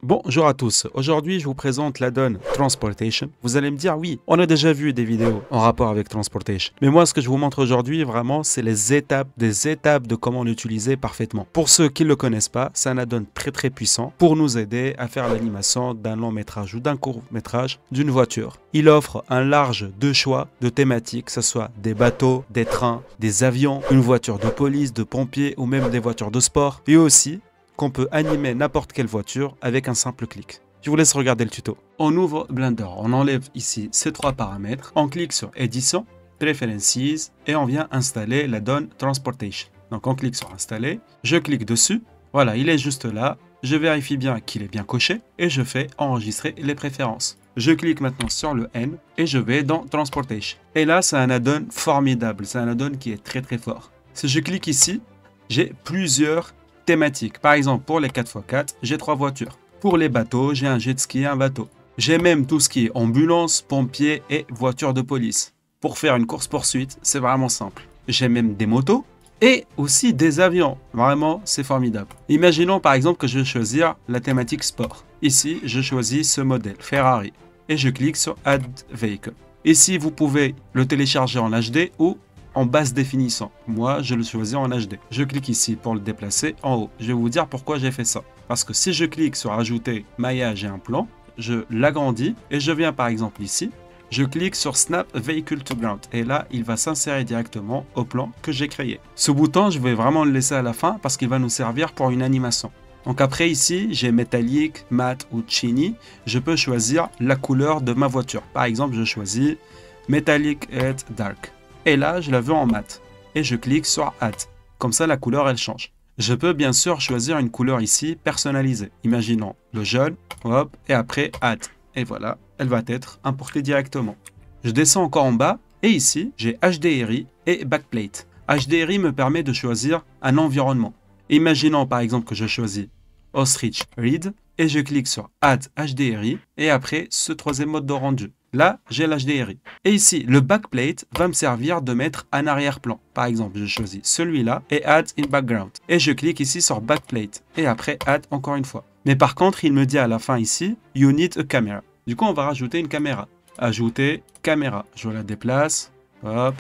Bonjour à tous, aujourd'hui je vous présente l'add-on Transportation. Vous allez me dire oui, on a déjà vu des vidéos en rapport avec Transportation. Mais moi ce que je vous montre aujourd'hui vraiment c'est des étapes de comment l'utiliser parfaitement. Pour ceux qui ne le connaissent pas, c'est un add-on très puissant pour nous aider à faire l'animation d'un long métrage ou d'un court métrage d'une voiture. Il offre un large de choix de thématiques, que ce soit des bateaux, des trains, des avions, une voiture de police, de pompiers ou même des voitures de sport. Et aussi qu'on peut animer n'importe quelle voiture avec un simple clic. Je vous laisse regarder le tuto. On ouvre Blender, on enlève ici ces trois paramètres, on clique sur Édition, Preferences et on vient installer l'add-on Transportation. Donc on clique sur Installer, je clique dessus, voilà, il est juste là, je vérifie bien qu'il est bien coché et je fais Enregistrer les préférences. Je clique maintenant sur le N et je vais dans Transportation. Et là, c'est un add-on formidable, c'est un add-on qui est très fort. Si je clique ici, j'ai plusieurs thématiques. Par exemple, pour les 4x4, j'ai 3 voitures. Pour les bateaux, j'ai un jet ski et un bateau. J'ai même tout ce qui est ambulance, pompiers et voitures de police. Pour faire une course-poursuite, c'est vraiment simple. J'ai même des motos et aussi des avions. Vraiment, c'est formidable. Imaginons par exemple que je vais choisir la thématique sport. Ici, je choisis ce modèle, Ferrari. Et je clique sur Add Vehicle. Ici, vous pouvez le télécharger en HD ou en basse définition. Moi, je le choisis en HD. Je clique ici pour le déplacer en haut. Je vais vous dire pourquoi j'ai fait ça. Parce que si je clique sur ajouter maillage et un plan, je l'agrandis et je viens par exemple ici, je clique sur Snap Vehicle to Ground et là, il va s'insérer directement au plan que j'ai créé. Ce bouton, je vais vraiment le laisser à la fin parce qu'il va nous servir pour une animation. Donc après ici, j'ai métallique, mat ou chini. Je peux choisir la couleur de ma voiture. Par exemple, je choisis métallique et dark. Et là, je la veux en mat. Et je clique sur Add. Comme ça, la couleur, elle change. Je peux bien sûr choisir une couleur ici personnalisée. Imaginons le jaune, hop, et après Add. Et voilà, elle va être importée directement. Je descends encore en bas, et ici, j'ai HDRI et Backplate. HDRI me permet de choisir un environnement. Imaginons par exemple que je choisis Ostrich Read, et je clique sur Add HDRI, et après ce troisième mode de rendu. Là, j'ai l'HDRI. Et ici, le backplate va me servir de mettre un arrière-plan. Par exemple, je choisis celui-là et Add in Background. Et je clique ici sur Backplate. Et après, Add encore une fois. Mais par contre, il me dit à la fin ici, You need a camera. Du coup, on va rajouter une caméra. Ajouter caméra. Je la déplace. Hop.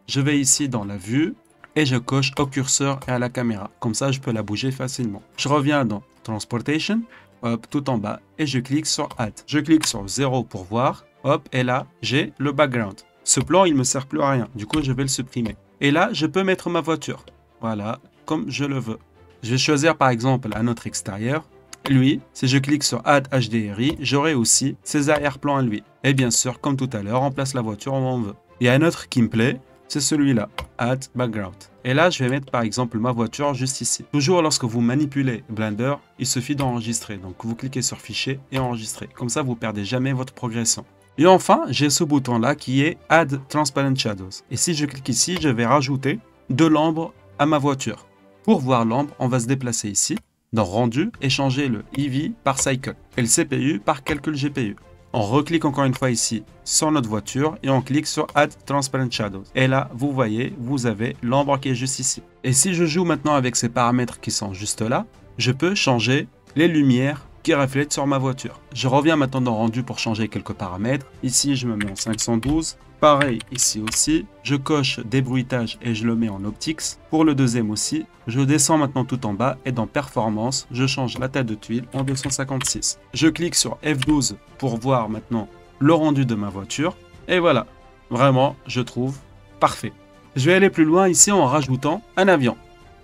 Je vais ici dans la vue. Et je coche au curseur et à la caméra. Comme ça, je peux la bouger facilement. Je reviens dans Transportation. Hop, tout en bas. Et je clique sur Add. Je clique sur 0 pour voir. Hop, et là, j'ai le background. Ce plan, il ne me sert plus à rien. Du coup, je vais le supprimer. Et là, je peux mettre ma voiture. Voilà, comme je le veux. Je vais choisir par exemple un autre extérieur. Lui, si je clique sur Add HDRI, j'aurai aussi ses arrière-plans à lui. Et bien sûr, comme tout à l'heure, on place la voiture où on veut. Il y a un autre qui me plaît, c'est celui-là, Add Background. Et là, je vais mettre par exemple ma voiture juste ici. Toujours lorsque vous manipulez Blender, il suffit d'enregistrer. Donc, vous cliquez sur Fichier et Enregistrer. Comme ça, vous ne perdez jamais votre progression. Et enfin, j'ai ce bouton-là qui est Add Transparent Shadows. Et si je clique ici, je vais rajouter de l'ombre à ma voiture. Pour voir l'ombre, on va se déplacer ici, dans Rendu, et changer le EV par Cycle et le CPU par Calcul GPU. On reclique encore une fois ici sur notre voiture et on clique sur Add Transparent Shadows. Et là, vous voyez, vous avez l'ombre qui est juste ici. Et si je joue maintenant avec ces paramètres qui sont juste là, je peux changer les lumières qui reflètent sur ma voiture. Je reviens maintenant dans Rendu pour changer quelques paramètres. Ici, je me mets en 512. Pareil, ici aussi. Je coche Débruitage et je le mets en Optics. Pour le deuxième aussi, je descends maintenant tout en bas et dans Performance, je change la taille de tuile en 256. Je clique sur F12 pour voir maintenant le rendu de ma voiture. Et voilà, vraiment, je trouve parfait. Je vais aller plus loin ici en rajoutant un avion.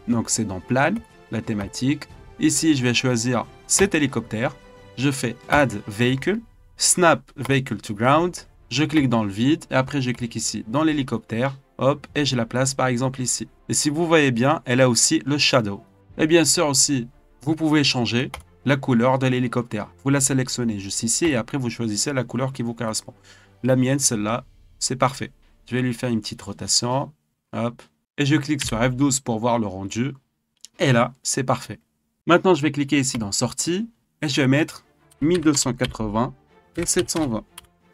Donc c'est dans Plan, la thématique. Ici, je vais choisir cet hélicoptère. Je fais Add Vehicle, Snap Vehicle to Ground. Je clique dans le vide et après je clique ici dans l'hélicoptère. Hop, et je la place par exemple ici. Et si vous voyez bien, elle a aussi le shadow. Et bien sûr aussi, vous pouvez changer la couleur de l'hélicoptère. Vous la sélectionnez juste ici et après vous choisissez la couleur qui vous correspond. La mienne, celle-là, c'est parfait. Je vais lui faire une petite rotation. Hop. Et je clique sur F12 pour voir le rendu. Et là, c'est parfait. Maintenant, je vais cliquer ici dans Sortie et je vais mettre 1280 et 720.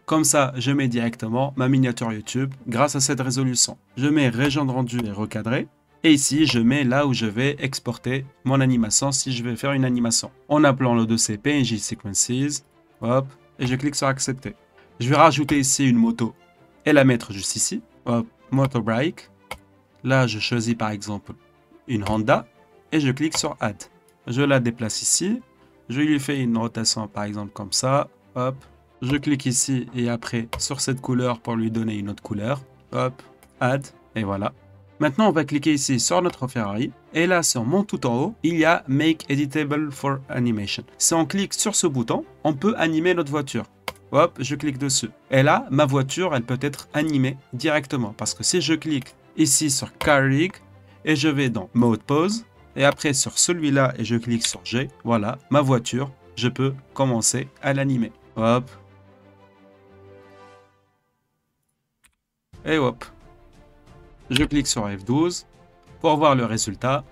Comme ça, je mets directement ma miniature YouTube grâce à cette résolution. Je mets région de rendu et recadré. Et ici, je mets là où je vais exporter mon animation si je vais faire une animation. En appelant le dossier PNG Sequences, hop, et je clique sur accepter. Je vais rajouter ici une moto et la mettre juste ici. Hop, motorbike. Là, je choisis par exemple une Honda et je clique sur add. Je la déplace ici. Je lui fais une rotation par exemple comme ça. Hop, je clique ici et après sur cette couleur pour lui donner une autre couleur. Hop, add et voilà. Maintenant, on va cliquer ici sur notre Ferrari. Et là, sur mon tout en haut, il y a Make Editable for Animation. Si on clique sur ce bouton, on peut animer notre voiture. Hop, je clique dessus. Et là, ma voiture, elle peut être animée directement. Parce que si je clique ici sur Car Rig et je vais dans Mode Pose, et après sur celui-là et je clique sur G, voilà, ma voiture, je peux commencer à l'animer. Hop. Et hop. Je clique sur F12 pour voir le résultat.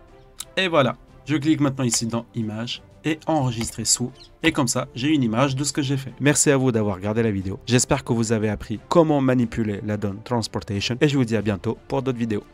Et voilà. Je clique maintenant ici dans Images et enregistrer sous. Et comme ça, j'ai une image de ce que j'ai fait. Merci à vous d'avoir regardé la vidéo. J'espère que vous avez appris comment manipuler la donne Transportation. Et je vous dis à bientôt pour d'autres vidéos.